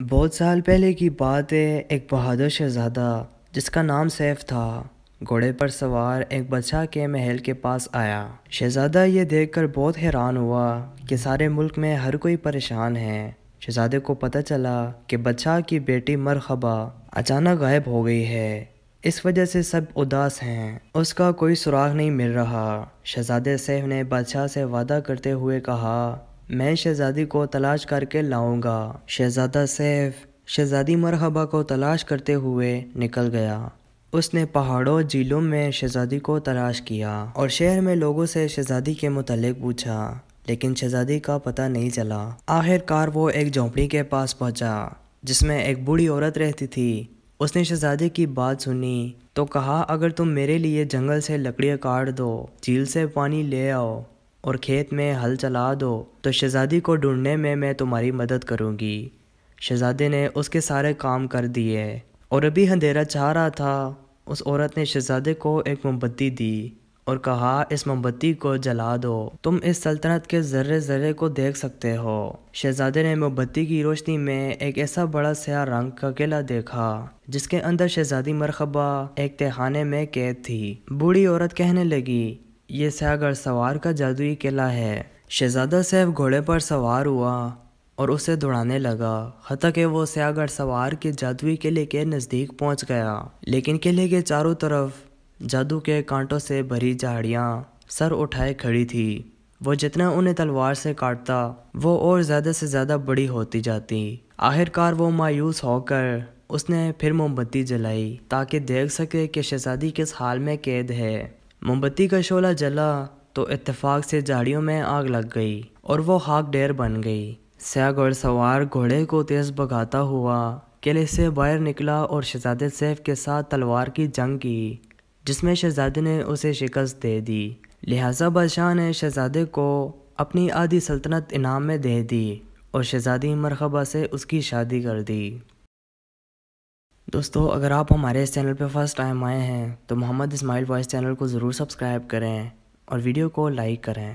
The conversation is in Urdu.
بہت سال پہلے کی بات ہے، ایک بہادر شہزادہ جس کا نام سیف تھا گھوڑے پر سوار ایک بادشاہ کے محل کے پاس آیا۔ شہزادہ یہ دیکھ کر بہت حیران ہوا کہ سارے ملک میں ہر کوئی پریشان ہے۔ شہزادے کو پتہ چلا کہ بادشاہ کی بیٹی مرحبا اچانک غائب ہو گئی ہے، اس وجہ سے سب اداس ہیں، اس کا کوئی سراغ نہیں مل رہا۔ شہزادے سیف نے بادشاہ سے وعدہ کرتے ہوئے کہا، میں شہزادی کو تلاش کر کے لاؤں گا۔ شہزادہ سیف شہزادی مرحبا کو تلاش کرتے ہوئے نکل گیا۔ اس نے پہاڑوں جھیلوں میں شہزادی کو تلاش کیا اور شہر میں لوگوں سے شہزادی کے متعلق پوچھا، لیکن شہزادی کا پتہ نہیں چلا۔ آخر کار وہ ایک جھونپڑی کے پاس پہنچا جس میں ایک بوڑھی عورت رہتی تھی۔ اس نے شہزادی کی بات سنی تو کہا، اگر تم میرے لیے جنگل سے لکڑیاں کاٹ دو، جھیل سے پانی لے آؤ اور کھیت میں ہل چلا دو تو شہزادی کو ڈھونڈنے میں تمہاری مدد کروں گی۔ شہزادے نے اس کے سارے کام کر دیے اور ابھی اندھیرا چھا رہا تھا، اس عورت نے شہزادے کو ایک موم بتی دی اور کہا، اس موم بتی کو جلا دو، تم اس سلطنت کے ذرے ذرے کو دیکھ سکتے ہو۔ شہزادے نے موم بتی کی روشنی میں ایک ایسا بڑا سیاہ رنگ کا قلعہ دیکھا جس کے اندر شہزادی مرحبا ایک تہخانے میں قید تھی۔ بوڑھی عورت کہنے لگی، یہ سیاہ گھڑ سوار کا جادوئی قلعہ ہے۔ شہزادہ سیف گھوڑے پر سوار ہوا اور اسے دوڑانے لگا، حتیٰ کہ وہ سیاہ گھڑ سوار کے جادوئی قلعے کے نزدیک پہنچ گیا، لیکن قلعے کے چاروں طرف جادو کے کانٹوں سے بھری جھاڑیاں سر اٹھائے کھڑی تھی۔ وہ جتنا انہیں تلوار سے کاٹتا وہ اور زیادہ سے زیادہ بڑی ہوتی جاتی۔ آخر کار وہ مایوس ہو کر اس نے پھر موم بتی جلائی تاکہ دیکھ سکے کہ شہزادی کس حال میں قید ہے۔ موم بتی کا شعلہ جلا تو اتفاق سے جھاڑیوں میں آگ لگ گئی اور وہ خاک ڈھیر بن گئی۔ سیاہ گھڑ سوار گھوڑے کو تیز بھگاتا ہوا قلعے سے باہر نکلا اور شہزادے سیف کے ساتھ تلوار کی جنگ کی، جس میں شہزادے نے اسے شکست دے دی۔ لہٰذا بادشاہ نے شہزادے کو اپنی آدھی سلطنت انعام میں دے دی اور شہزادی مرحبا سے اس کی شادی کر دی۔ دوستو، اگر آپ ہمارے اس چینل پہ فرسٹ ٹائم آئے ہیں تو محمد اسماعیل وائس چینل کو ضرور سبسکرائب کریں اور ویڈیو کو لائک کریں۔